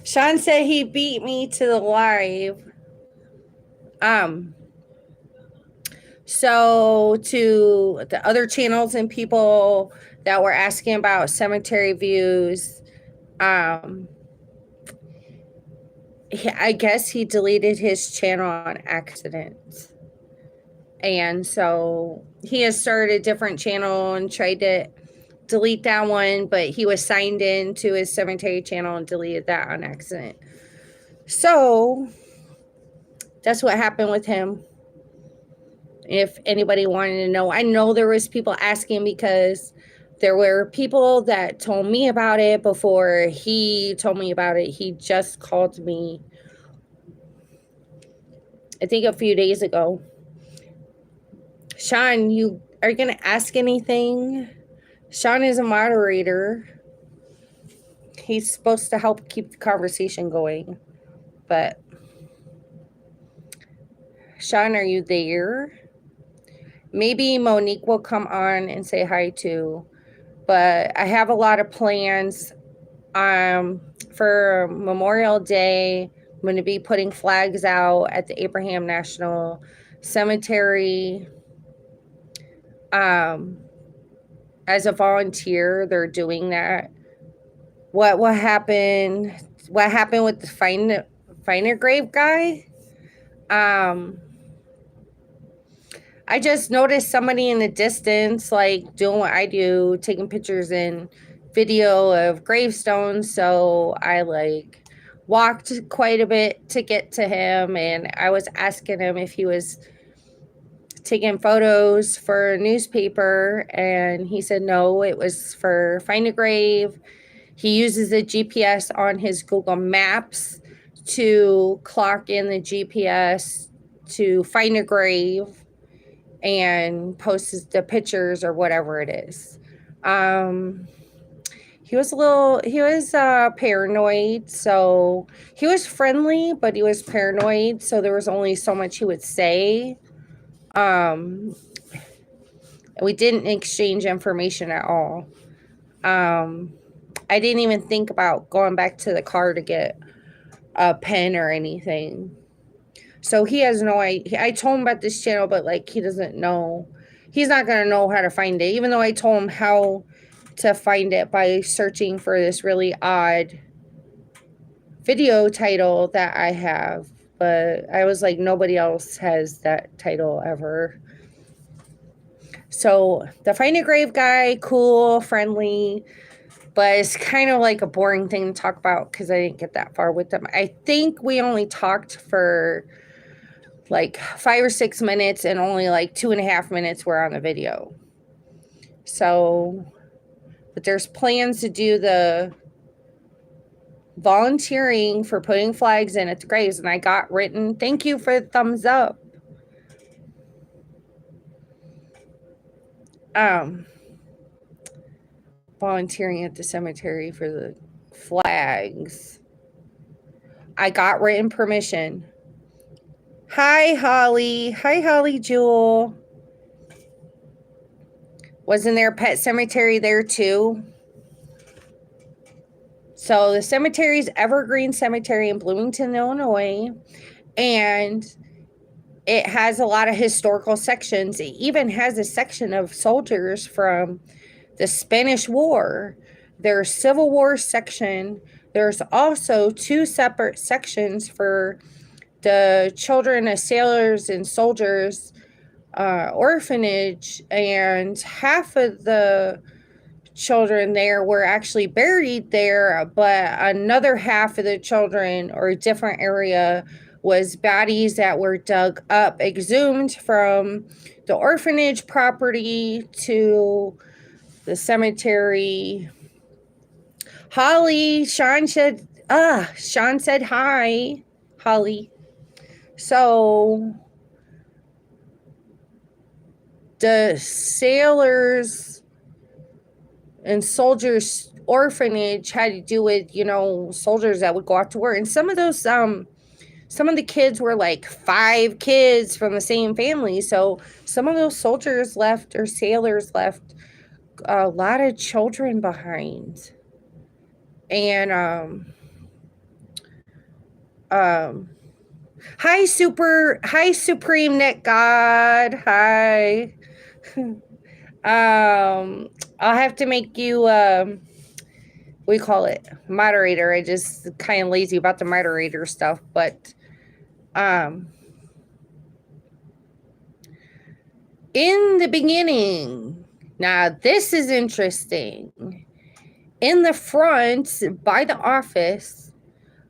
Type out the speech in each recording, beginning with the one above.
Sean said he beat me to the live. Um, so to the other channels and people that were asking about cemetery views, um, I guess he deleted his channel on accident. And so he has started a different channel and tried to delete that one, but he was signed in to his cemetery channel and deleted that on accident. So that's what happened with him. If anybody wanted to know, I know there was people asking because there were people that told me about it before he told me about it. He just called me, I think, a few days ago. Sean, you are going to ask anything? Sean is a moderator. He's supposed to help keep the conversation going. But Sean, are you there? Maybe Monique will come on and say hi too. But I have a lot of plans. For Memorial Day, I'm going to be putting flags out at the Abraham National Cemetery. As a volunteer, they're doing that. What happened? What happened with the Finer Grave guy? I just noticed somebody in the distance, like doing what I do, taking pictures and video of gravestones. So I like walked quite a bit to get to him, and I was asking him if he was taking photos for a newspaper, and he said no, it was for Find a Grave. He uses the GPS on his Google Maps to clock in the GPS to find a grave and posts the pictures or whatever it is. He was paranoid. So he was friendly, but he was paranoid. So there was only so much he would say. We didn't exchange information at all. I didn't even think about going back to the car to get a pen or anything. So he has no idea. I told him about this channel, but like he doesn't know. He's not gonna know how to find it, even though I told him how to find it by searching for this really odd video title that I have. But I was like, nobody else has that title ever. So the Find a Grave guy, cool, friendly, but it's kind of like a boring thing to talk about because I didn't get that far with them. I think we only talked for like 5 or 6 minutes, and only like 2.5 minutes were on the video. So, but there's plans to do the volunteering for putting flags in at the graves, and I got written thank you for the thumbs up. Volunteering at the cemetery for the flags. I got written permission. Hi, Holly. Hi, Holly Jewel. Wasn't there Pet Cemetery there too? So the cemetery is Evergreen Cemetery in Bloomington, Illinois, and it has a lot of historical sections. It even has a section of soldiers from the Spanish War. There's Civil War section. There's also 2 separate sections for the children of sailors and soldiers orphanage, and half of the children there were actually buried there, but another half of the children, or a different area, was bodies that were dug up, exhumed from the orphanage property to the cemetery. Holly, Sean said hi, Holly. So the sailors and soldiers orphanage had to do with, soldiers that would go out to war. And some of the kids were like 5 kids from the same family. So some of those soldiers left, or sailors left, a lot of children behind. And um hi Supreme Net God. Hi. I'll have to make you we call it moderator. I just kind of lazy about the moderator stuff, but um in the beginning, now this is interesting. In the front by the office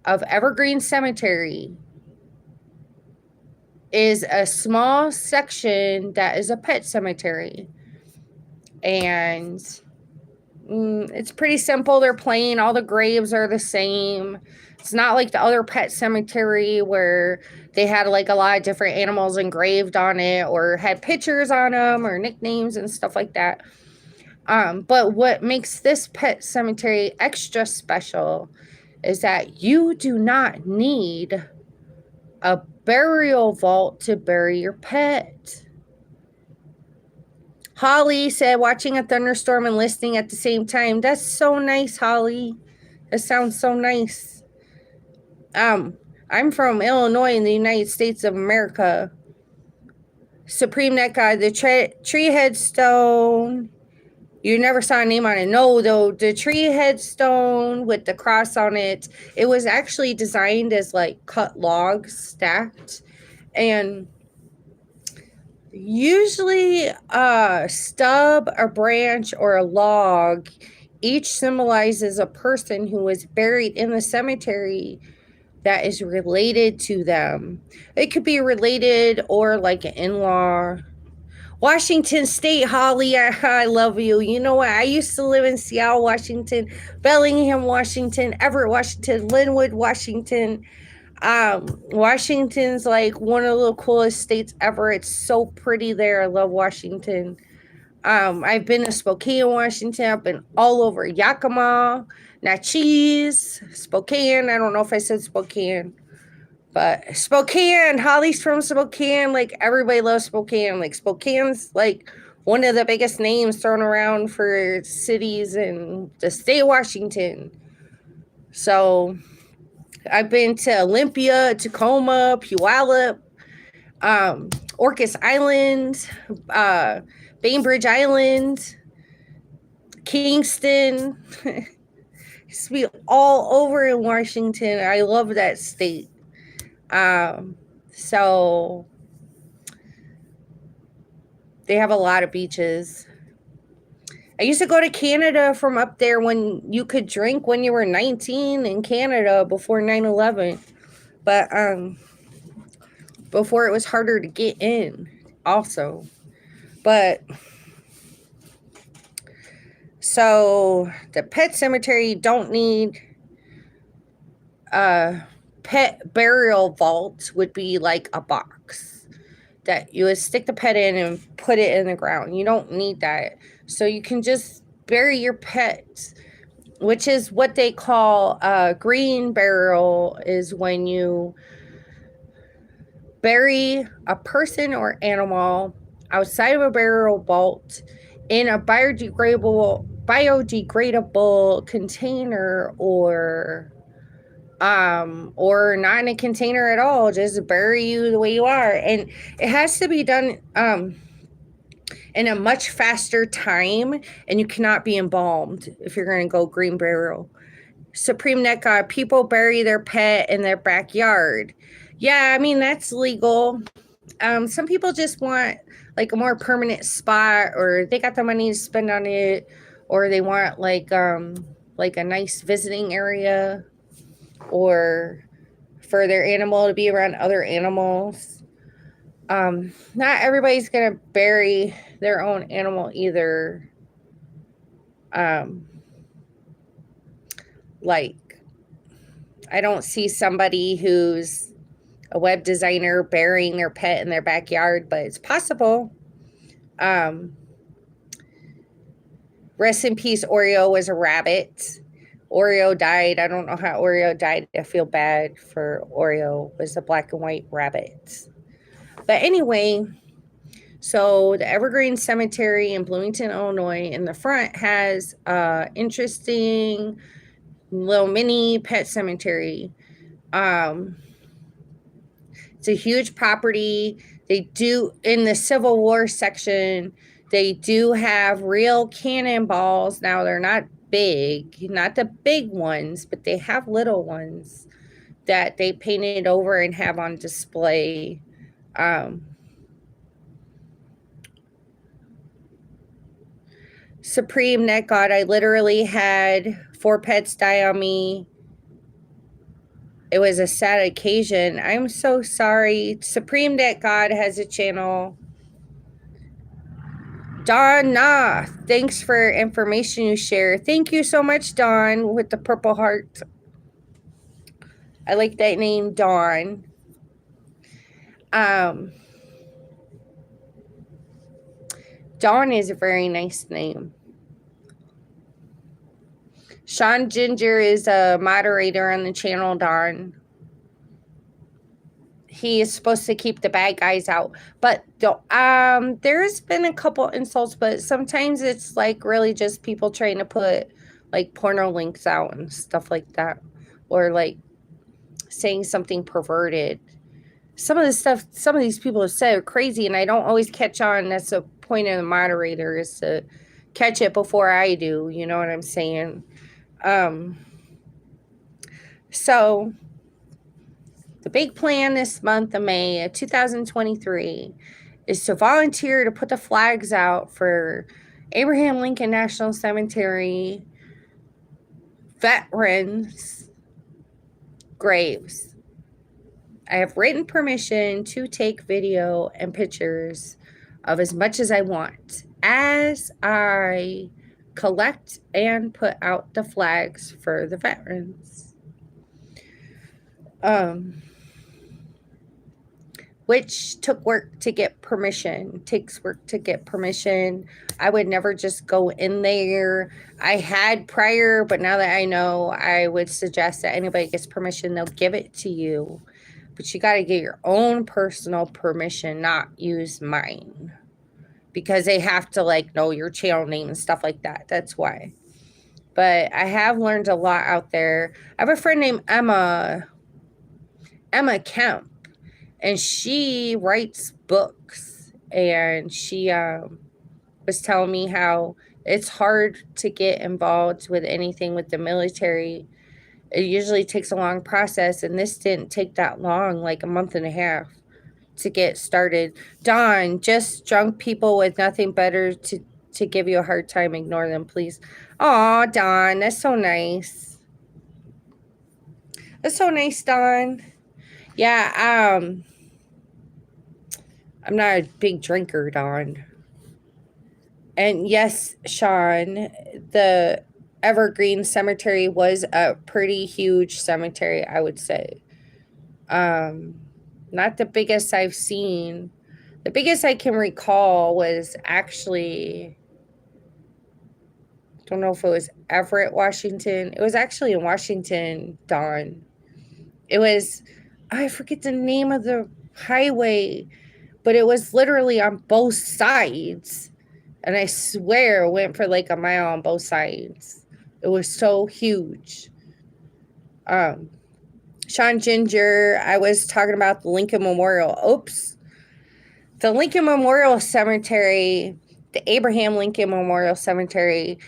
of Evergreen Cemetery is a small section that is a pet cemetery. And it's pretty simple. They're plain. All the graves are the same. It's not like the other pet cemetery where they had like a lot of different animals engraved on it or had pictures on them or nicknames and stuff like that. But what makes this pet cemetery extra special is that you do not need a burial vault to bury your pet. Holly said watching a thunderstorm and listening at the same time. That's so nice, Holly. That sounds so nice. I'm from Illinois in the United States of America. Supreme Net God, the tree headstone. You never saw a name on it. No, though, the tree headstone with the cross on it, it was actually designed as like cut logs stacked. And usually a stub, a branch, or a log each symbolizes a person who was buried in the cemetery that is related to them. It could be related or like an in-law. Washington State, Holly, I love you. You know what? I used to live in Seattle, Washington, Bellingham, Washington, Everett, Washington, Linwood, Washington. Washington's like one of the coolest states ever. It's so pretty there. I love Washington. I've been to Spokane, Washington. I've been all over Yakima, Natchez, Spokane. I don't know if I said Spokane, but Spokane. Holly's from Spokane. Like everybody loves Spokane. Like Spokane's like one of the biggest names thrown around for cities in the state of Washington. So I've been to Olympia, Tacoma, Puyallup, Orcas Island, Bainbridge Island, Kingston. It's be all over in Washington. I love that state. So they have a lot of beaches. I used to go to Canada from up there when you could drink when you were 19 in Canada before 9/11. But before it was harder to get in also. But so the pet cemetery don't need a pet burial vault would be like a box that you would stick the pet in and put it in the ground. You don't need that. So you can just bury your pet, which is what they call a green burial, is when you bury a person or animal outside of a burial vault in a biodegradable container or not in a container at all, just bury you the way you are. And it has to be done in a much faster time, and you cannot be embalmed if you're going to go green burial. Supreme Net God, people bury their pet in their backyard. Yeah, I mean, that's legal. Some people just want like a more permanent spot, or they got the money to spend on it, or they want like a nice visiting area, or for their animal to be around other animals. Not everybody's gonna bury their own animal either. Like I don't see somebody who's a web designer burying their pet in their backyard, but it's possible. Rest in peace, Oreo was a rabbit. Oreo died. I don't know how Oreo died. I feel bad for Oreo. It was a black and white rabbit. But anyway, so the Evergreen Cemetery in Bloomington, Illinois, in the front has interesting little mini pet cemetery. It's a huge property. They do, in the Civil War section, they do have real cannonballs. Now they're not big, not the big ones, but they have little ones that they painted over and have on display. Supreme Net God, I literally had 4 pets die on me. It was a sad occasion. I'm so sorry. Supreme Net God has a channel. Dawn Nah, thanks for information you share. Thank you so much, Dawn, with the purple heart. I like that name, Dawn. Dawn is a very nice name. Sean Ginger is a moderator on the channel, Dawn. He is supposed to keep the bad guys out. But there's been a couple insults, but sometimes it's like really just people trying to put like porno links out and stuff like that. Or like saying something perverted. Some of the stuff some of these people have said are crazy, and I don't always catch on. That's the point of the moderator, is to catch it before I do. You know what I'm saying? So the big plan this month of May of 2023 is to volunteer to put the flags out for Abraham Lincoln National Cemetery veterans' graves. I have written permission to take video and pictures of as much as I want as I collect and put out the flags for the veterans. Which took work to get permission, takes work to get permission. I would never just go in there. I had prior, but now that I know, I would suggest that anybody gets permission, they'll give it to you. But you got to get your own personal permission, not use mine. Because they have to like know your channel name and stuff like that. That's why. But I have learned a lot out there. I have a friend named Emma Kemp. And she writes books, and she was telling me how it's hard to get involved with anything with the military. It usually takes a long process, and this didn't take that long, like a month and a half to get started. Dawn, just drunk people with nothing better to give you a hard time, ignore them, please. Aw, Dawn, that's so nice. That's so nice, Dawn. Yeah, I'm not a big drinker, Dawn. And yes, Sean, the Evergreen Cemetery was a pretty huge cemetery, I would say. Not the biggest I've seen. The biggest I can recall was actually, don't know if it was Everett, Washington. It was actually in Washington, Dawn. It was, I forget the name of the highway, but it was literally on both sides. And I swear it went for like a mile on both sides. It was so huge. Sean Ginger, I was talking about the Lincoln Memorial. Oops. The Lincoln Memorial Cemetery, the Abraham Lincoln Memorial Cemetery,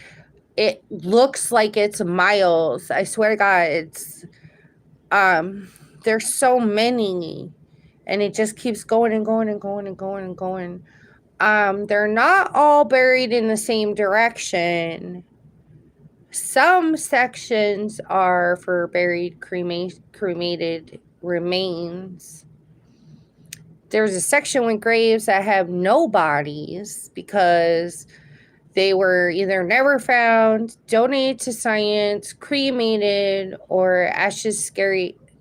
it looks like it's miles. I swear to God, it's there's so many, and it just keeps going and going and going and going and going. They're not all buried in the same direction. Some sections are for buried cremated remains. There's a section with graves that have no bodies because they were either never found, donated to science, cremated, or ashes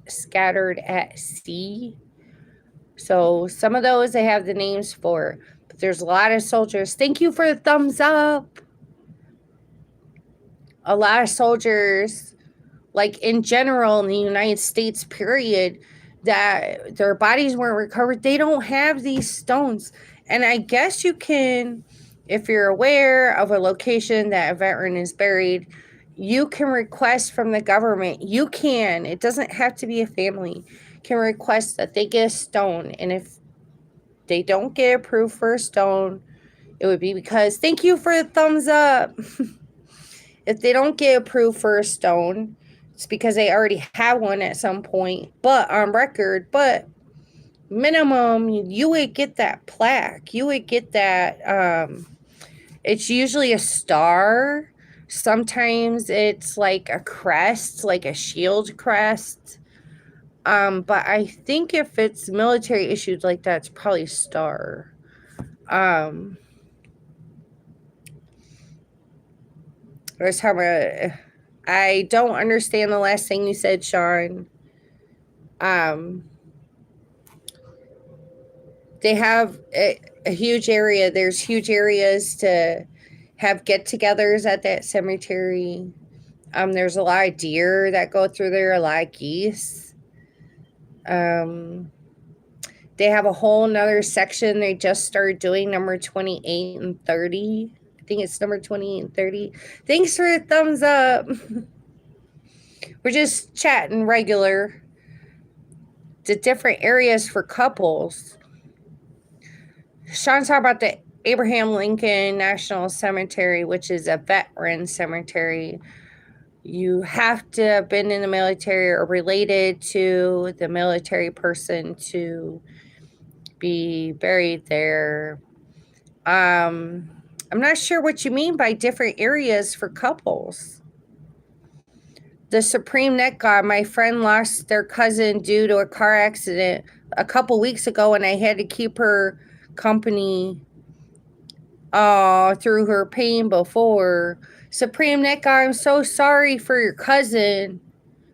scattered at sea. So some of those they have the names for, but there's a lot of soldiers. Thank you for the thumbs up. A lot of soldiers, like in general in the United States, period, that their bodies weren't recovered. They don't have these stones. And I guess you can, if you're aware of a location that a veteran is buried, you can request from the government. You can. It doesn't have to be a family. Can request that they get a stone. And if they don't get approved for a stone, it would be because, thank you for the thumbs up. If they don't get approved for a stone, it's because they already have one at some point, but on record. But minimum, you would get that plaque. You would get that. It's usually a star. Sometimes it's like a crest, like a shield crest. But I think if it's military issued like that, it's probably a star. I don't understand the last thing you said, Sean. They have a huge area. There's huge areas to have get-togethers at that cemetery. There's a lot of deer that go through there, a lot of geese. They have a whole nother section they just started doing, number 28 and 30. I think it's number 28 and 30. Thanks for the thumbs up. We're just chatting regular. The different areas for couples. Sean's talking about the Abraham Lincoln National Cemetery, which is a veteran cemetery. You have to have been in the military or related to the military person to be buried there. I'm not sure what you mean by different areas for couples. The Supreme Neck God, my friend lost their cousin due to a car accident a couple weeks ago, and I had to keep her company through her pain before. Supreme Neck God, I'm so sorry for your cousin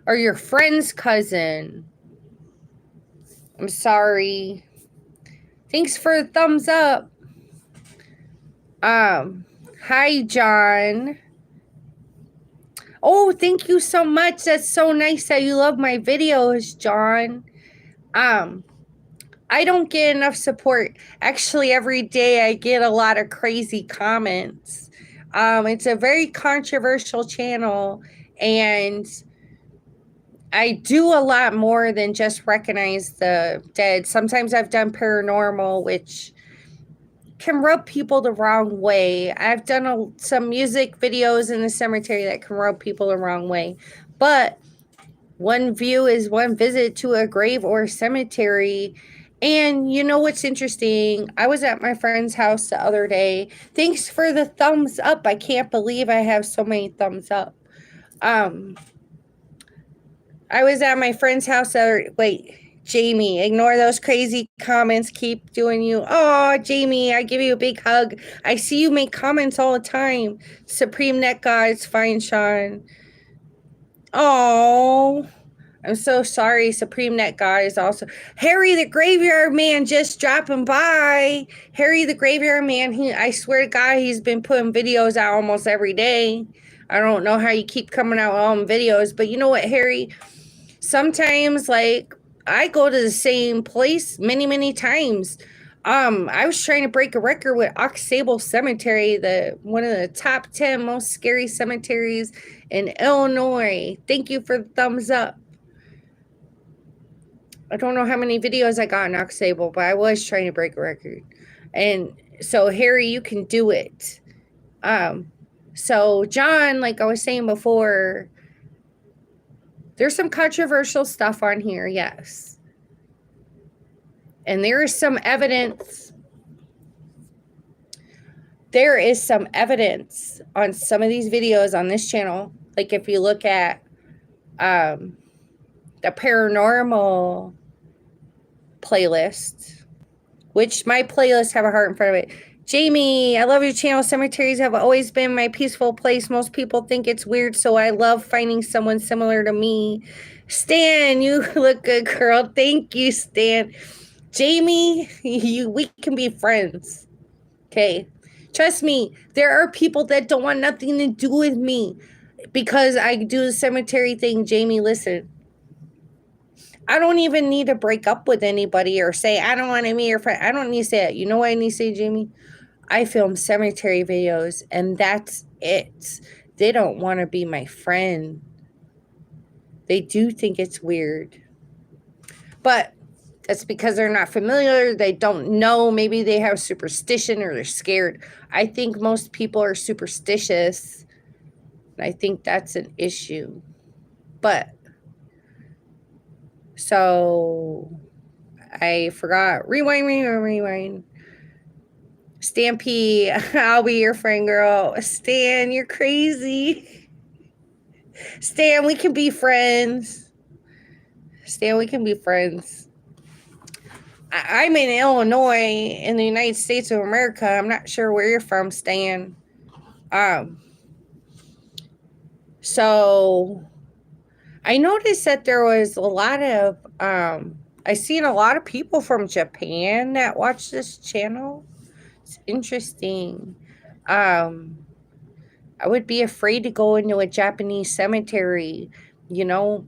or your friend's cousin. I'm sorry. Thanks for the thumbs up. Hi, John. Oh, thank you so much. That's so nice that you love my videos, John. I don't get enough support. Actually, every day I get a lot of crazy comments. It's a very controversial channel, and I do a lot more than just recognize the dead. Sometimes I've done paranormal, which can rub people the wrong way. I've done some music videos in the cemetery that can rub people the wrong way. But one view is one visit to a grave or a cemetery. And you know what's interesting? I was at my friend's house the other day. Thanks for the thumbs up. I can't believe I have so many thumbs up. I was at my friend's house. Jamie, ignore those crazy comments. Keep doing you. Oh, Jamie, I give you a big hug. I see you make comments all the time. Supreme Neck Guys, fine, Sean. Oh, I'm so sorry. Supreme Neck Guys also. Harry the Graveyard Man just dropping by. Harry the Graveyard Man, I swear to God, he's been putting videos out almost every day. I don't know how you keep coming out with all them videos, but you know what, Harry? Sometimes, like, I go to the same place many, many times. I was trying to break a record with Aux Sable Cemetery, one of the top 10 most scary cemeteries in Illinois. Thank you for the thumbs up. I don't know how many videos I got in Aux Sable, but I was trying to break a record. And so, Harry, you can do it. So, John, like I was saying before, there's some controversial stuff on here, yes. And there is some evidence. There is some evidence on some of these videos on this channel. Like if you look at the paranormal playlist, which my playlists have a heart in front of it. Jamie, I love your channel. Cemeteries have always been my peaceful place. Most people think it's weird, so I love finding someone similar to me. Stan, you look good, girl. Thank you, Stan. Jamie, we can be friends. Okay. Trust me, there are people that don't want nothing to do with me because I do the cemetery thing. Jamie, listen. I don't even need to break up with anybody or say, I don't want to be your friend. I don't need to say that. You know what I need to say, Jamie? I film cemetery videos, and that's it. they don't want to be my friend. They do think it's weird. But that's because they're not familiar. They don't know. Maybe they have superstition or they're scared. I think most people are superstitious. And I think that's an issue. But so I forgot. Rewind. Stampede, I'll be your friend, girl. Stan, you're crazy. Stan, we can be friends. Stan, we can be friends. I'm in Illinois in the United States of America. I'm not sure where you're from, Stan. So I noticed that there was a lot of I seen a lot of people from Japan that watch this channel. It's interesting. I would be afraid to go into a Japanese cemetery. You know,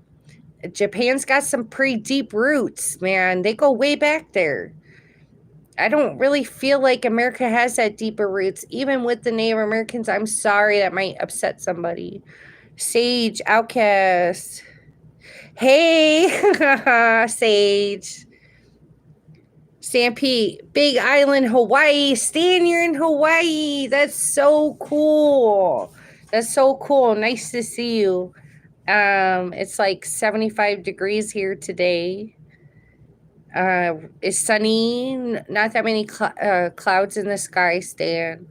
Japan's got some pretty deep roots, man. They go way back there. I don't really feel like America has that deeper roots, even with the Native Americans. I'm sorry, that might upset somebody. Sage, Outcast. Hey, Sage. Stampede, Big Island, Hawaii. Stan, you're in Hawaii. That's so cool. That's so cool. Nice to see you. It's like 75 degrees here today. It's sunny. Not that many clouds in the sky, Stan.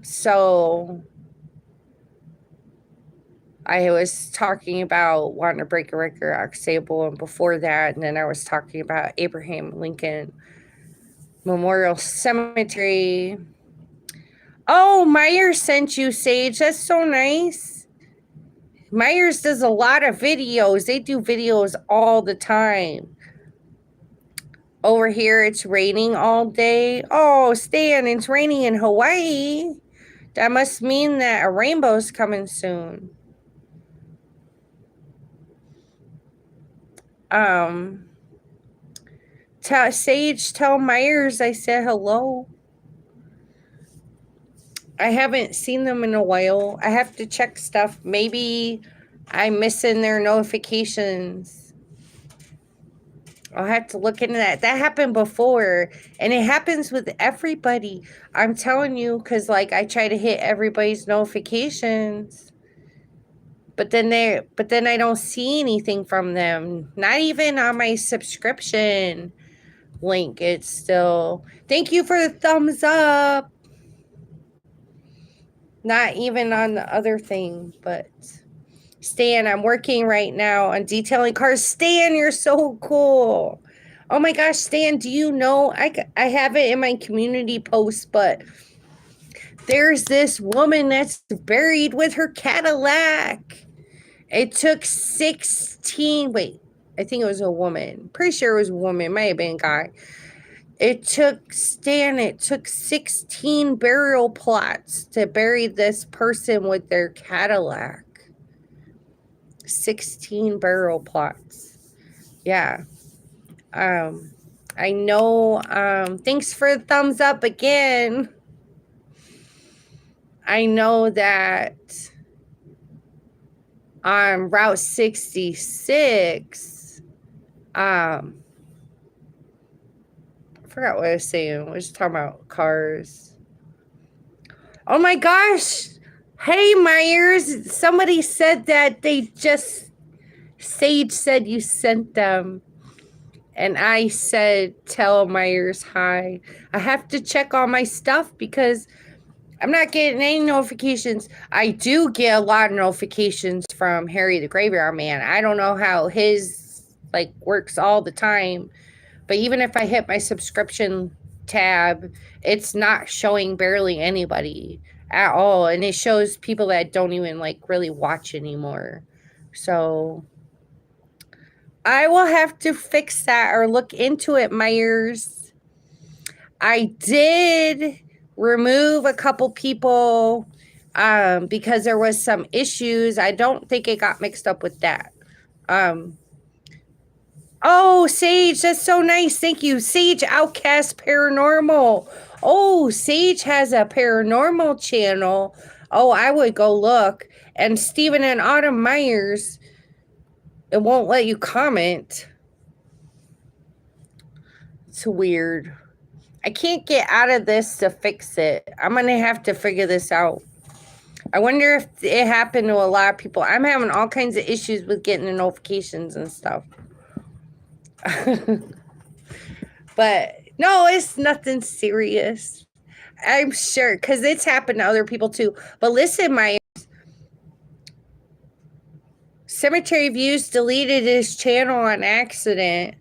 So I was talking about wanting to break a record, Oxable, and before that, and then I was talking about Abraham Lincoln Memorial Cemetery. Oh, Myers sent you, Sage. That's so nice. Myers does a lot of videos. They do videos all the time. Over here, it's raining all day. Oh, Stan, it's raining in Hawaii. That must mean that a rainbow's coming soon. Tell Myers I said hello. I haven't seen them in a while. I have to check stuff. Maybe I'm missing their notifications. I'll have to look into that. That happened before, and it happens with everybody. I'm telling you, because like I try to hit everybody's notifications, but then I don't see anything from them. Not even on my subscription link. It's still, thank you for the thumbs up. Not even on the other thing, but Stan, I'm working right now on detailing cars. Stan, you're so cool. Oh my gosh, Stan, do you know, I have it in my community post, but there's this woman that's buried with her Cadillac. It took 16, wait, I think it was a woman. Pretty sure it was a woman. It might have been a guy. It took 16 burial plots to bury this person with their Cadillac. 16 burial plots. Yeah. I know. Thanks for the thumbs up again. I know that on Route 66, I forgot what I was saying. We're just talking about cars. Oh my gosh. Hey, Myers. Somebody said that Sage said you sent them. And I said, tell Myers hi. I have to check all my stuff because I'm not getting any notifications. I do get a lot of notifications from Harry the Graveyard Man. I don't know how his works all the time. But even if I hit my subscription tab, it's not showing barely anybody at all. And it shows people that don't even really watch anymore. So I will have to fix that or look into it, Myers. I did remove a couple people because there was some issues. I don't think it got mixed up with that. Oh, Sage, that's so nice. Thank you. Sage Outcast Paranormal. Oh, Sage has a paranormal channel. Oh, I would go look. And Stephen and Autumn Myers, it won't let you comment. It's weird. I can't get out of this to fix it. I'm going to have to figure this out. I wonder if it happened to a lot of people. I'm having all kinds of issues with getting the notifications and stuff. But no, it's nothing serious. I'm sure, because it's happened to other people too. But listen, my Cemetery Views deleted his channel on accident.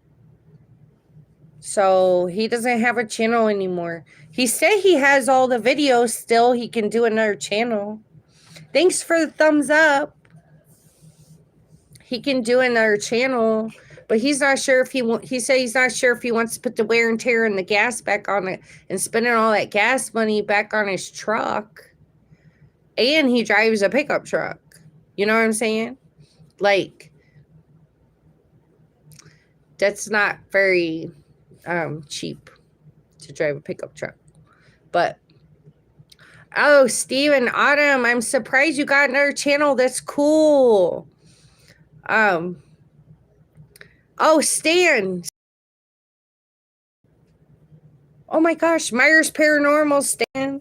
So he doesn't have a channel anymore. He said he has all the videos still. He can do another channel. Thanks for the thumbs up. He can do another channel, but he's not sure if he said he's not sure if he wants to put the wear and tear and the gas back on it and spending all that gas money back on his truck. And he drives a pickup truck. You know what I'm saying? Like, that's not very cheap to drive a pickup truck. But oh, Steven, Autumn, I'm surprised you got another channel. That's cool. Oh, Stan. Oh my gosh, Myers Paranormal, Stan.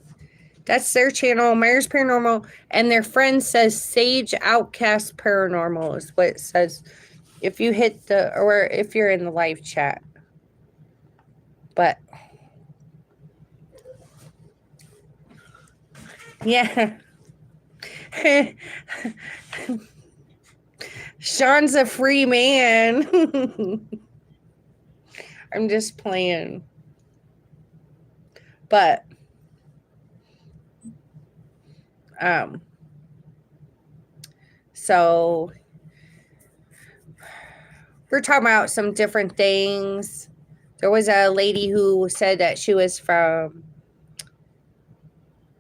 That's their channel, Myers Paranormal, and their friend says Sage Outcast Paranormal is what it says. If you hit the, or if you're in the live chat. But yeah. Sean's a free man. I'm just playing. But so we're talking about some different things. There was a lady who said that she was from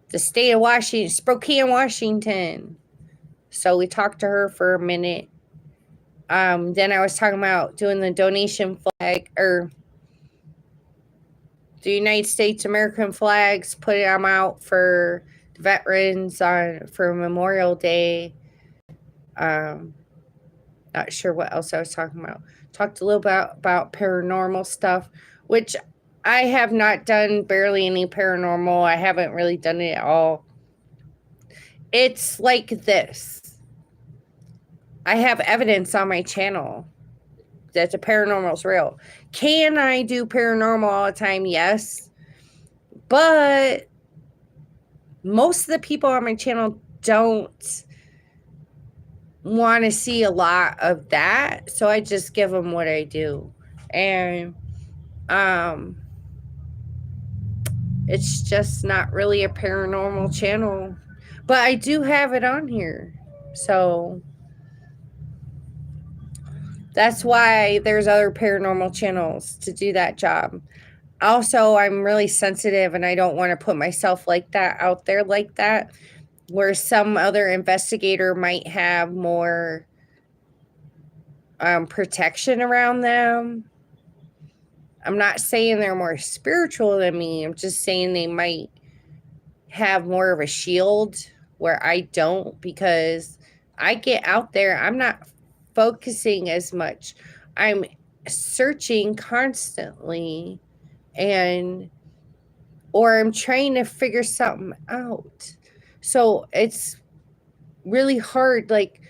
the state of Washington, Spokane, Washington. So we talked to her for a minute. Then I was talking about doing the donation flag, or the United States American flags, putting them out for veterans for Memorial Day. Not sure what else I was talking about. Talked a little about paranormal stuff, which I have not done barely any paranormal. I haven't really done it at all. It's like this. I have evidence on my channel that the paranormal is real. Can I do paranormal all the time? Yes. But most of the people on my channel don't want to see a lot of that. So I just give them what I do. And it's just not really a paranormal channel. But I do have it on here. So that's why there's other paranormal channels to do that job. Also, I'm really sensitive and I don't want to put myself like that out there like that, where some other investigator might have more protection around them. I'm not saying they're more spiritual than me. I'm just saying they might have more of a shield where I don't, because I get out there. I'm not focusing as much. I'm searching constantly, or I'm trying to figure something out. So it's really hard. Like,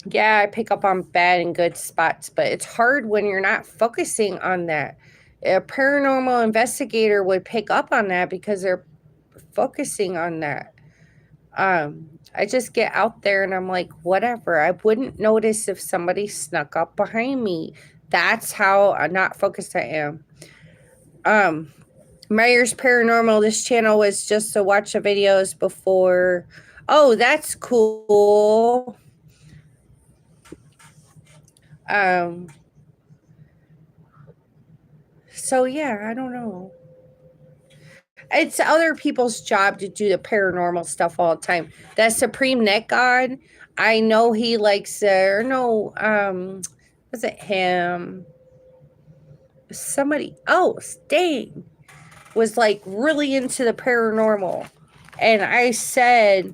yeah, I pick up on bad and good spots, but it's hard when you're not focusing on that. A paranormal investigator would pick up on that because they're focusing on that. I just get out there and I'm like, whatever. I wouldn't notice if somebody snuck up behind me. That's how not focused I am. Myers Paranormal, this channel was just to watch the videos before. Oh, that's cool. So yeah, I don't know. It's other people's job to do the paranormal stuff all the time. That Supreme Net God, I know he likes or no, was it him? Somebody else. Dang. was like really into the paranormal. And I said,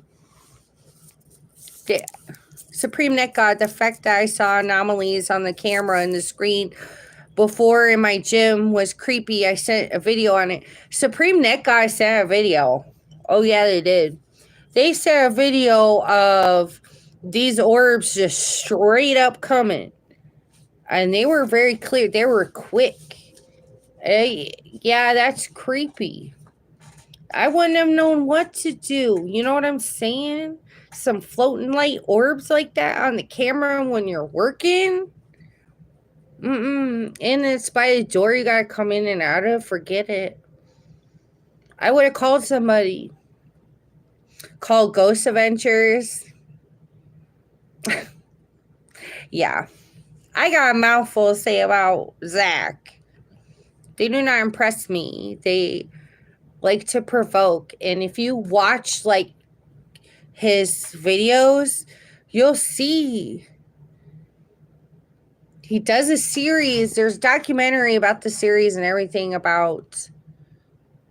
Supreme Net God, the fact that I saw anomalies on the camera and the screen before in my gym was creepy. I sent a video on it. Supreme Net God sent a video. Oh, yeah, they did. They sent a video of these orbs just straight up coming. And they were very clear. They were quick. Yeah, that's creepy. I wouldn't have known what to do. You know what I'm saying? Some floating light orbs like that on the camera when you're working. And it's by the door you gotta come in and out of. Forget it. I would have called somebody. Called Ghost Adventures. Yeah. I got a mouthful to say about Zach. They do not impress me. They like to provoke. And if you watch like his videos, you'll see he does a series. There's a documentary about the series and everything about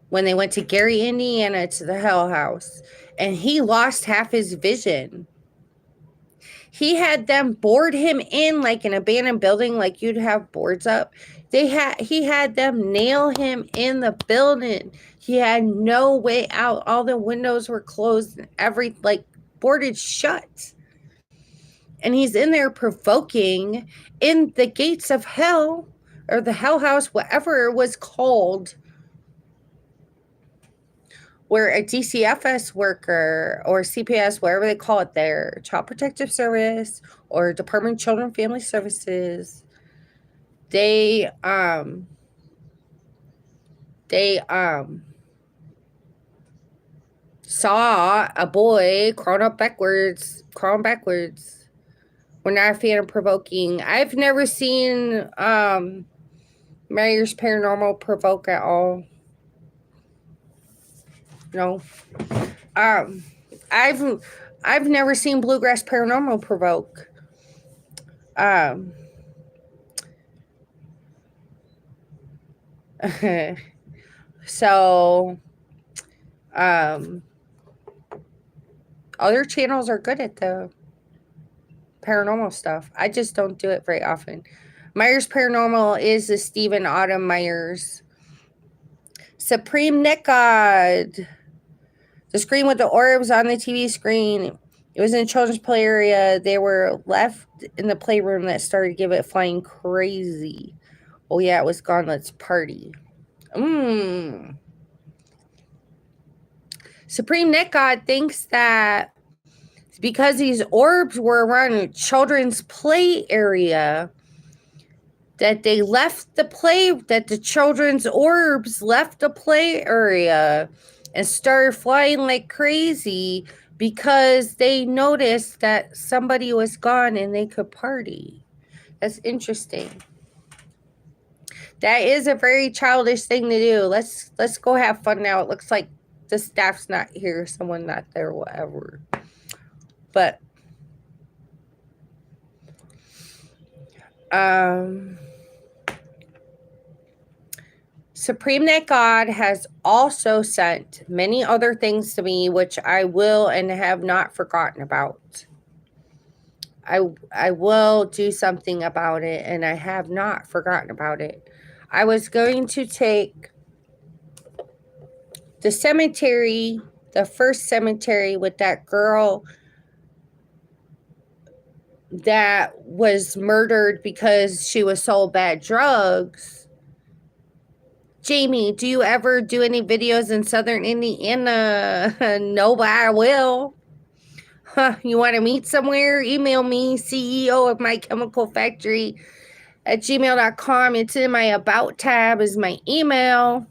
when they went to Gary, Indiana to the Hell House. And he lost half his vision. He had them board him in like an abandoned building, like you'd have boards up. He had them nail him in the building. He had no way out. All the windows were closed and boarded shut. And he's in there provoking in the gates of hell, or the Hell House, whatever it was called, where a DCFS worker or CPS, whatever they call it there, Child Protective Service or Department of Children and Family Services, they saw a boy crawling backwards. We're not a fan of provoking. I've never seen Myers Paranormal provoke at all. No. I've never seen Bluegrass Paranormal provoke. So other channels are good at the paranormal stuff. I just don't do it very often. Myers Paranormal is the Stephen Autumn Myers. Supreme Net God. The screen with the orbs on the TV screen. It was in a children's play area. They were left in the playroom that started to give it flying crazy. Oh, yeah, it was gone. Let's party. Supreme Net God thinks that because these orbs were around a children's play area, that the children's orbs left the play area and started flying like crazy because they noticed that somebody was gone and they could party. That's interesting. That is a very childish thing to do. Let's go have fun now. It looks like the staff's not here, someone not there, whatever. But Supreme Net God has also sent many other things to me, which I will and have not forgotten about. I will do something about it, and I have not forgotten about it. I was going to take the cemetery, the first cemetery with that girl that was murdered because she was sold bad drugs. Jamie, do you ever do any videos in Southern Indiana? No, but I will. You want to meet somewhere? Email me, CEO of My Chemical Factory at gmail.com. It's in my About tab is my email.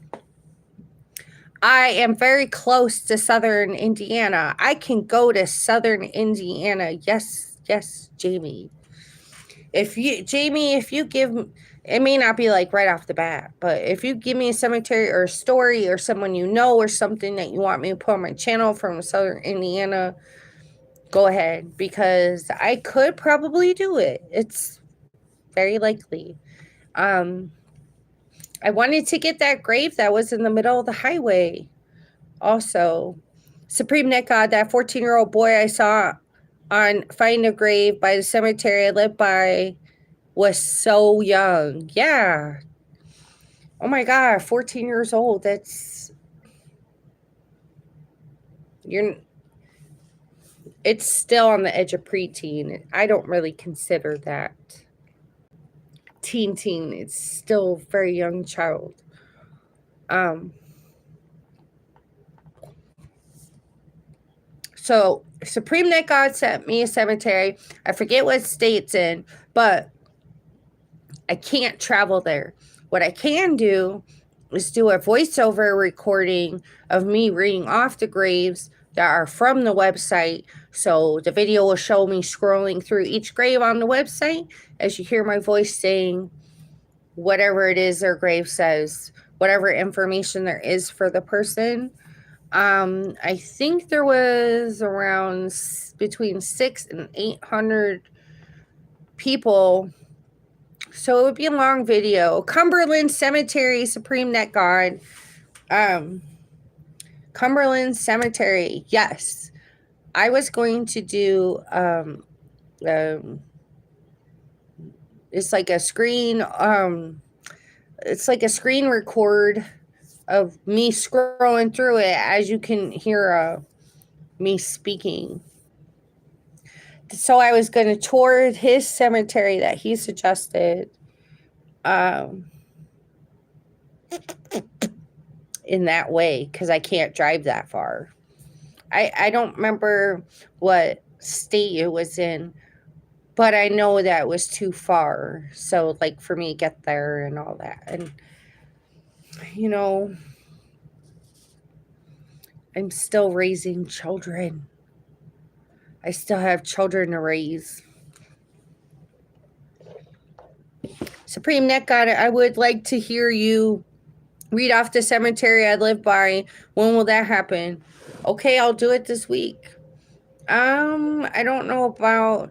I am very close to Southern Indiana. I can go to Southern Indiana. Yes, Jamie. If you give, it may not be like right off the bat, but if you give me a cemetery or a story or someone you know or something that you want me to put on my channel from Southern Indiana, go ahead, because I could probably do it. It's very likely. I wanted to get that grave that was in the middle of the highway. Also, Supreme Net God, that 14-year-old boy I saw on Find a Grave by the cemetery I lived by was so young. Yeah. Oh my God, 14 years old. It's still on the edge of preteen. I don't really consider that teen. It's still a very young child. So Supreme Net God sent me a cemetery. I forget what state it's in, but I can't travel there. What I can do is do a voiceover recording of me reading off the graves that are from the website. So the video will show me scrolling through each grave on the website as you hear my voice saying whatever it is their grave says, whatever information there is for the person. I think there was around between 600 and 800 people. So it would be a long video. Cumberland Cemetery, Supreme Net God. Cumberland Cemetery. Yes. I was going to do it's like a screen record of me scrolling through it as you can hear me speaking. So I was going to tour his cemetery that he suggested in that way because I can't drive that far. I don't remember what state it was in, but I know that it was too far. So, like, for me to get there and all that. And, I'm still raising children. I still have children to raise. Supreme Net God, I would like to hear you read off the cemetery I live by. When will that happen? Okay, I'll do it this week. I don't know about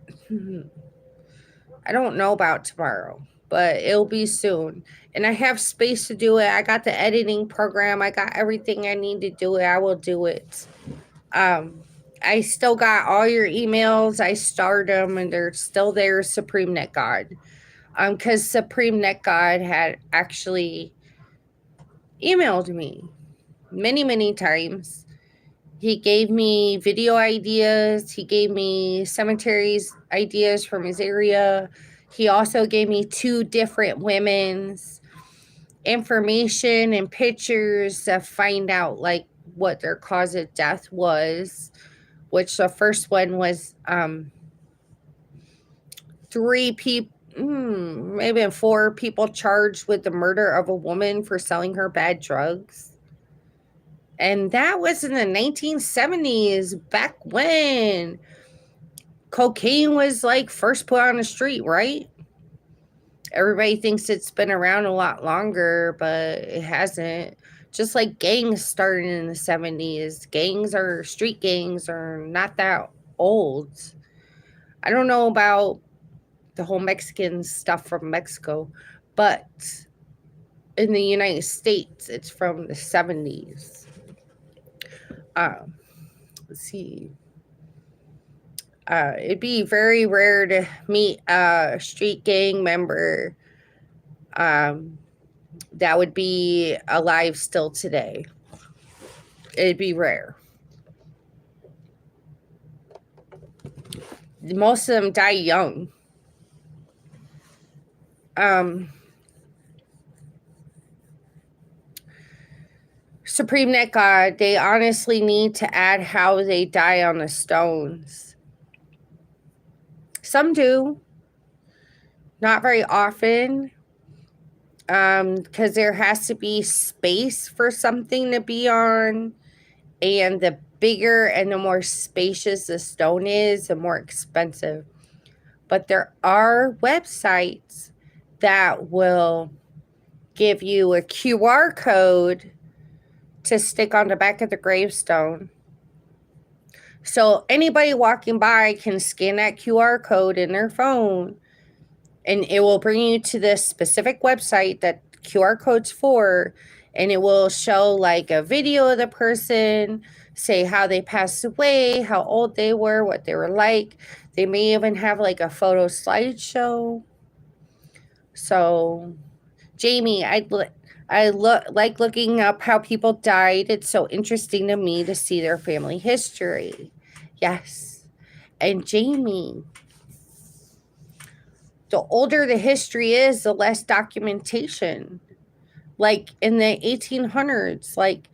tomorrow, but it'll be soon. And I have space to do it. I got the editing program. I got everything I need to do it. I will do it. I still got all your emails. I starred them and they're still there, Supreme Net God. Because Supreme Net God had actually emailed me many, many times. He gave me video ideas. He gave me cemeteries ideas from his area. He also gave me 2 different women's information and pictures to find out like what their cause of death was, which the first one was 3 people, maybe 4 people charged with the murder of a woman for selling her bad drugs. And that was in the 1970s, back when cocaine was like first put on the street, right? Everybody thinks it's been around a lot longer, but it hasn't. Just like gangs started in the 70s. Street gangs are not that old. I don't know about the whole Mexican stuff from Mexico, but in the United States, it's from the 70s. Let's see. It'd be very rare to meet a street gang member that would be alive still today. It'd be rare. Most of them die young. Supreme Net God, they honestly need to add how they die on the stones. Some do. Not very often. Because there has to be space for something to be on. And the bigger and the more spacious the stone is, the more expensive. But there are websites that will give you a QR code to stick on the back of the gravestone. So anybody walking by can scan that QR code in their phone and it will bring you to this specific website that QR codes for, and it will show like a video of the person, say how they passed away, how old they were, what they were like. They may even have like a photo slideshow. So, Jamie, I like looking up how people died. It's so interesting to me to see their family history. Yes. And Jamie, the older the history is, the less documentation. Like in the 1800s, like,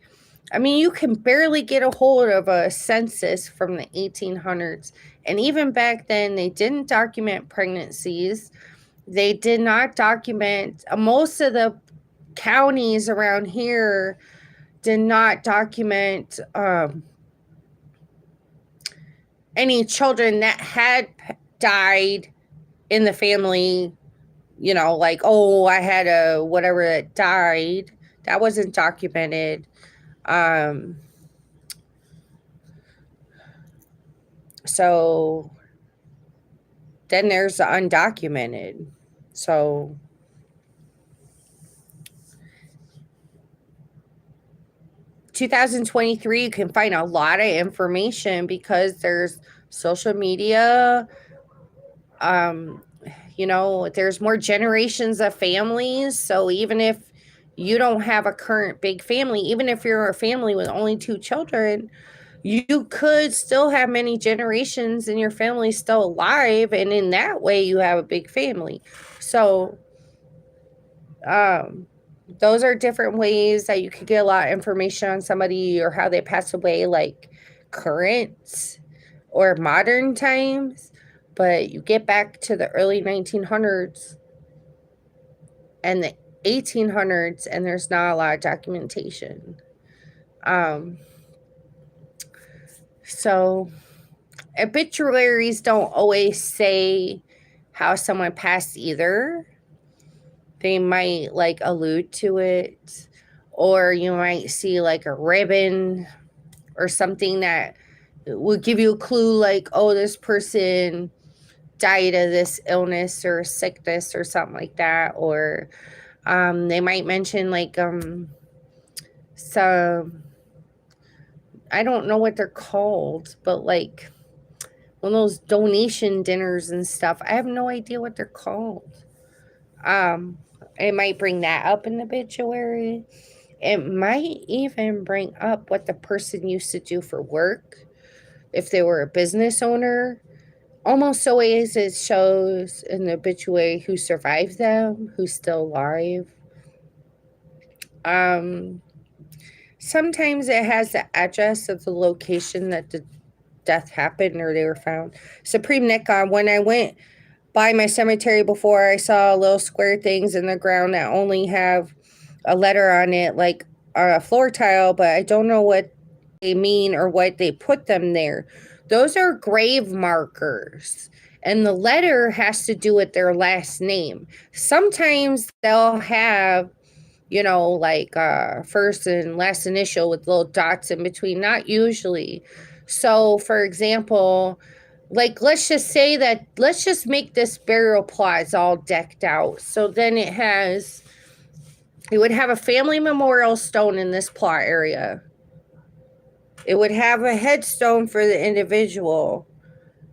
I mean, you can barely get a hold of a census from the 1800s. And even back then, they didn't document pregnancies. They did not document, most of the counties around here did not document any children that had died in the family, you know, like, oh, I had a whatever that died. That wasn't documented. So then there's the undocumented. So 2023, you can find a lot of information because there's social media. You know, there's more generations of families. So even if you don't have a current big family, even if you're a family with only 2 children, you could still have many generations in your family still alive. And in that way, you have a big family. So, those are different ways that you could get a lot of information on somebody or how they passed away, like current or modern times. But you get back to the early 1900s and the 1800s, and there's not a lot of documentation. So obituaries don't always say how someone passed either. They might like allude to it, or you might see like a ribbon or something that will give you a clue, like, oh, this person died of this illness or sickness or something like that. Or they might mention like some, I don't know what they're called, but like one of those donation dinners and stuff. I have no idea what they're called. It might bring that up in the obituary. It might even bring up what the person used to do for work, if they were a business owner. Almost always it shows in the obituary who survived them, who's still alive. Sometimes it has the address of the location that the death happened or they were found. Supreme Nikon, when I went by my cemetery before, I saw little square things in the ground that only have a letter on it, like a floor tile, but I don't know what they mean or what they put them there. Those are grave markers, and the letter has to do with their last name. Sometimes they'll have, you know, like first and last initial with little dots in between, not usually. So, for example, like let's just make this burial plot is all decked out. So then it would have a family memorial stone in this plot area. It would have a headstone for the individual.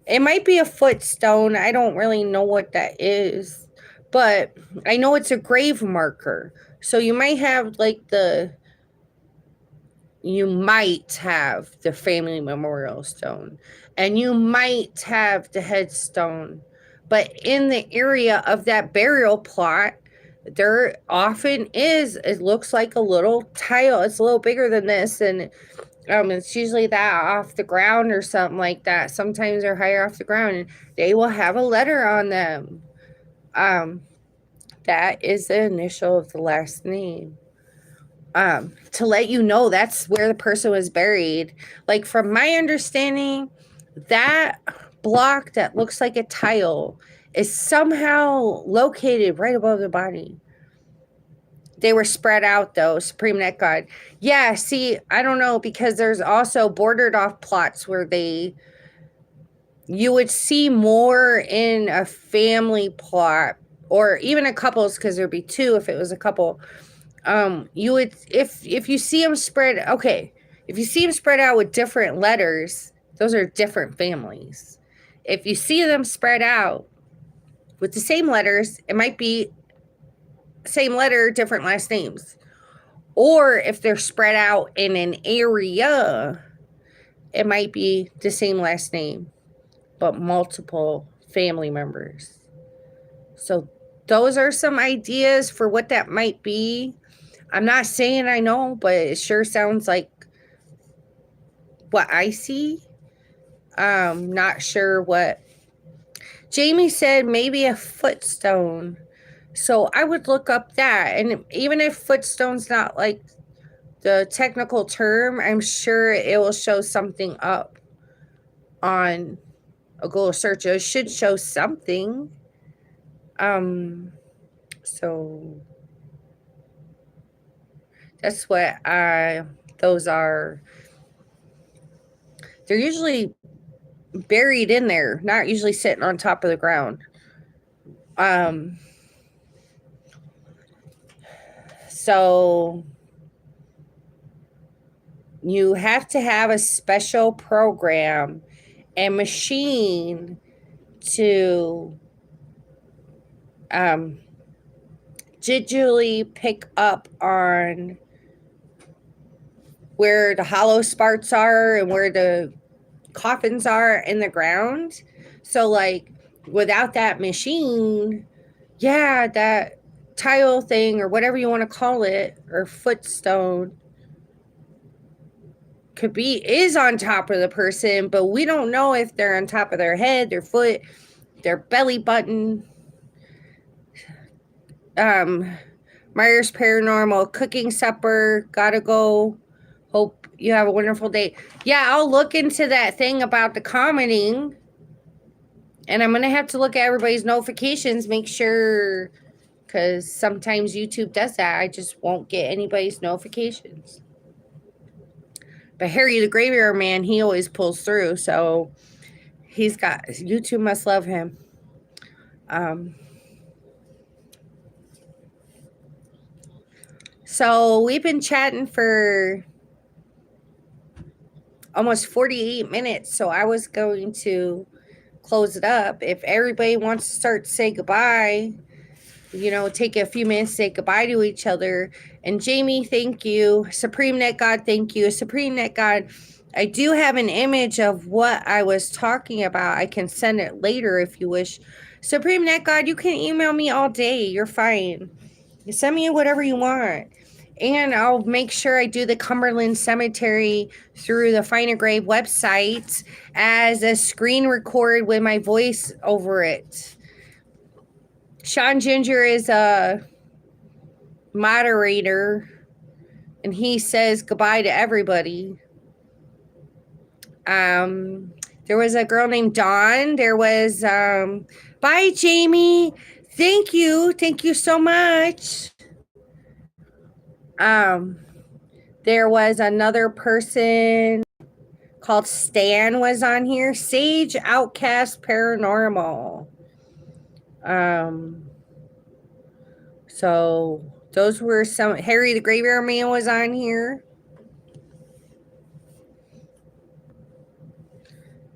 It might be a footstone. I don't really know what that is, but I know it's a grave marker. So you might have the family memorial stone, and you might have the headstone. But in the area of that burial plot, there often is, it looks like a little tile. It's a little bigger than this, and it's usually that off the ground or something like that. Sometimes they're higher off the ground, and they will have a letter on them. That is the initial of the last name. To let you know that's where the person was buried. Like, from my understanding, that block that looks like a tile is somehow located right above the body. They were spread out though, Supreme Net God. Yeah, see, I don't know, because there's also bordered off plots where you would see more in a family plot or even a couples, because there'd be two if it was a couple. You would, if you see them spread, okay, if you see them spread out with different letters, those are different families. If you see them spread out with the same letters, it might be same letter, different last names. Or if they're spread out in an area, it might be the same last name, but multiple family members. So those are some ideas for what that might be. I'm not saying I know, but it sure sounds like what I see. Not sure what Jamie said, maybe a footstone. So I would look up that. And even if footstone's not like the technical term, I'm sure it will show something up on a Google search. It should show something. So that's what those are. They're usually buried in there, not usually sitting on top of the ground. So you have to have a special program and machine to digitally pick up on where the hollow spots are and where the coffins are in the ground. So like without that machine, yeah, that tile thing or whatever you want to call it, or footstone, is on top of the person, but we don't know if they're on top of their head, their foot, their belly button. Myers Paranormal, cooking supper, gotta go. Hope you have a wonderful day. Yeah, I'll look into that thing about the commenting. And I'm going to have to look at everybody's notifications, make sure, because sometimes YouTube does that. I just won't get anybody's notifications. But Harry the Graveyard Man, he always pulls through. So YouTube must love him. So we've been chatting for almost 48 minutes. So I was going to close it up. If everybody wants to start to say goodbye, take a few minutes to say goodbye to each other. And Jamie, thank you. Supreme Net God, thank you. Supreme Net God, I do have an image of what I was talking about. I can send it later if you wish. Supreme Net God, you can email me all day. You're fine. Send me whatever you want. And I'll make sure I do the Cumberland Cemetery through the Find a Grave website as a screen record with my voice over it. Sean Ginger is a moderator, and he says goodbye to everybody. There was a girl named Dawn. There was, bye, Jamie. Thank you. Thank you so much. There was another person called Stan was on here. Sage Outcast Paranormal. So those were some. Harry the Graveyard Man was on here.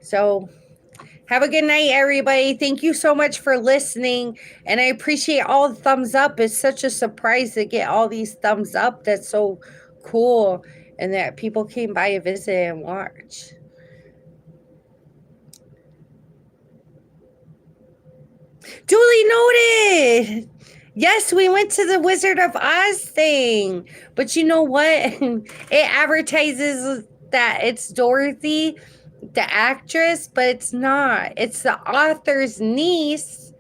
So have a good night, everybody. Thank you so much for listening. And I appreciate all the thumbs up. It's such a surprise to get all these thumbs up. That's so cool. And that people came by to visit and watch. Duly noted. Yes, we went to the Wizard of Oz thing. But you know what? It advertises that it's Dorothy, the actress, but it's not. It's the author's niece,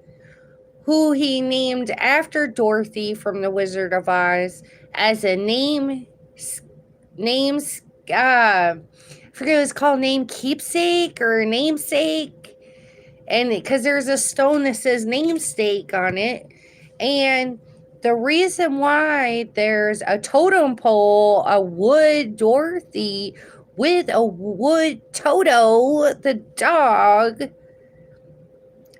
who he named after Dorothy from the Wizard of Oz as a I forget what it's called, name keepsake or namesake. And because there's a stone that says namesake on it. And the reason why there's a totem pole, a wood Dorothy with a wood Toto, the dog,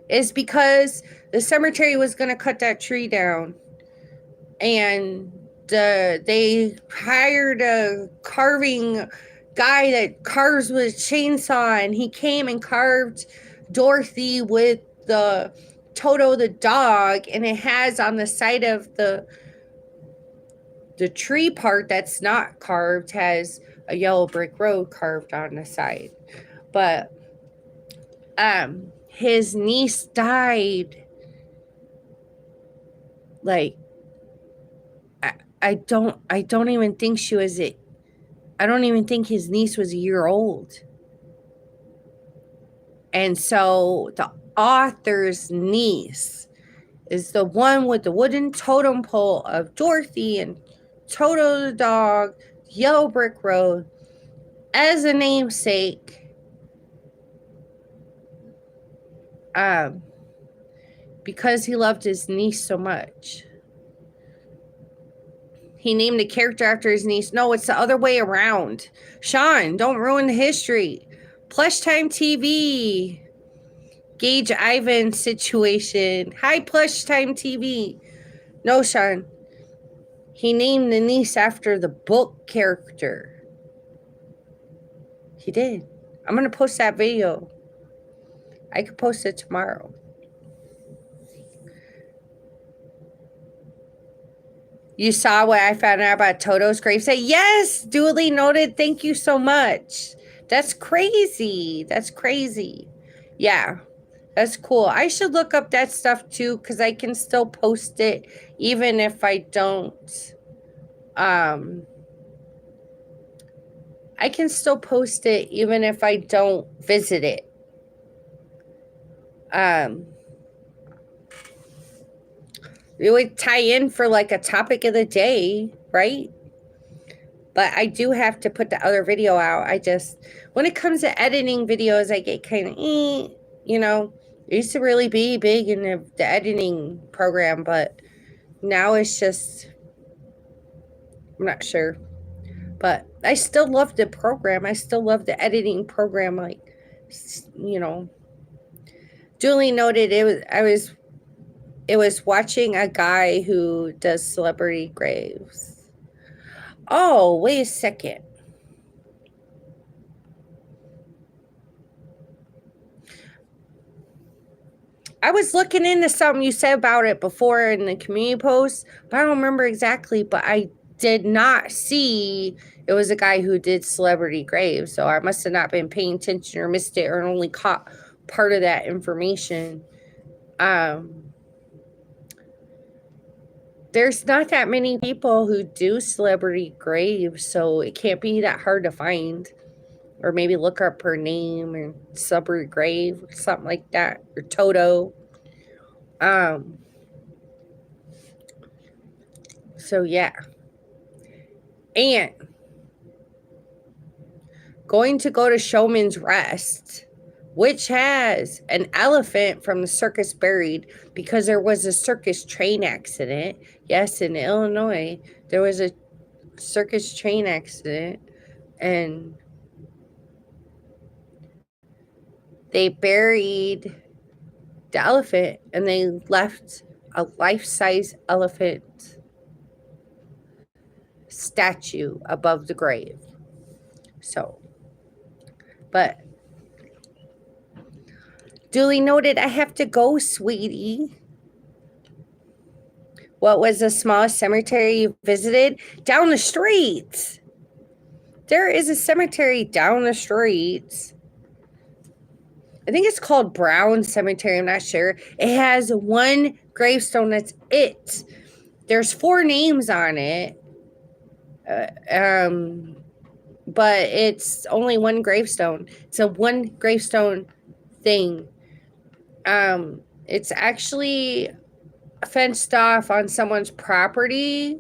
is because the cemetery was going to cut that tree down, and they hired a carving guy that carves with a chainsaw, and he came and carved Dorothy with the Toto the dog, and it has on the side of the tree part that's not carved has a yellow brick road carved on the side. But his niece died like I don't even think she was it. I don't even think his niece was a year old. And so the author's niece is the one with the wooden totem pole of Dorothy and Toto the dog, Yellow Brick Road, as a namesake. Because he loved his niece so much. He named a character after his niece. No, it's the other way around. Sean, don't ruin the history. Plush Time TV. Gage Ivan situation. Hi, Plush Time TV. No, Sean. He named the niece after the book character. He did. I'm going to post that video. I could post it tomorrow. You saw what I found out about Toto's gravesite? Yes, duly noted. Thank you so much. That's crazy. That's crazy. Yeah, that's cool. I should look up that stuff too, because I can still post it even if I don't. I can still post it even if I don't visit it. It would tie in for like a topic of the day, right? But I do have to put the other video out. When it comes to editing videos, I get kind of, you know, I used to really be big in the editing program, but now it's just, I'm not sure. But I still love the program. I still love the editing program. Like, you know, duly noted, it was watching a guy who does celebrity graves. Oh, wait a second. I was looking into something you said about it before in the community post, but I don't remember exactly. But I did not see it was a guy who did celebrity graves. So I must have not been paying attention or missed it or only caught part of that information. There's not that many people who do celebrity graves, so it can't be that hard to find. Or maybe look up her name or celebrity grave or something like that. Or Toto. So yeah. And going to Showman's Rest, which has an elephant from the circus buried because there was a circus train accident. Yes, in Illinois, there was a circus train accident, and they buried the elephant, and they left a life-size elephant statue above the grave. So, but duly noted, I have to go, sweetie. What was the smallest cemetery you visited? Down the street. There is a cemetery down the street. I think it's called Brown Cemetery. I'm not sure. It has one gravestone. That's it. There's 4 names on it. But it's only one gravestone. It's a one gravestone thing. It's actually fenced off on someone's property.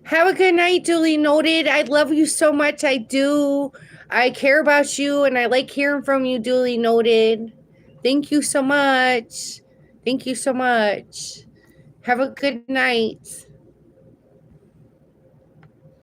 Have a good night, duly noted. I love you so much. I do. I care about you, and I like hearing from you, duly noted. Thank you so much. Thank you so much. Have a good night.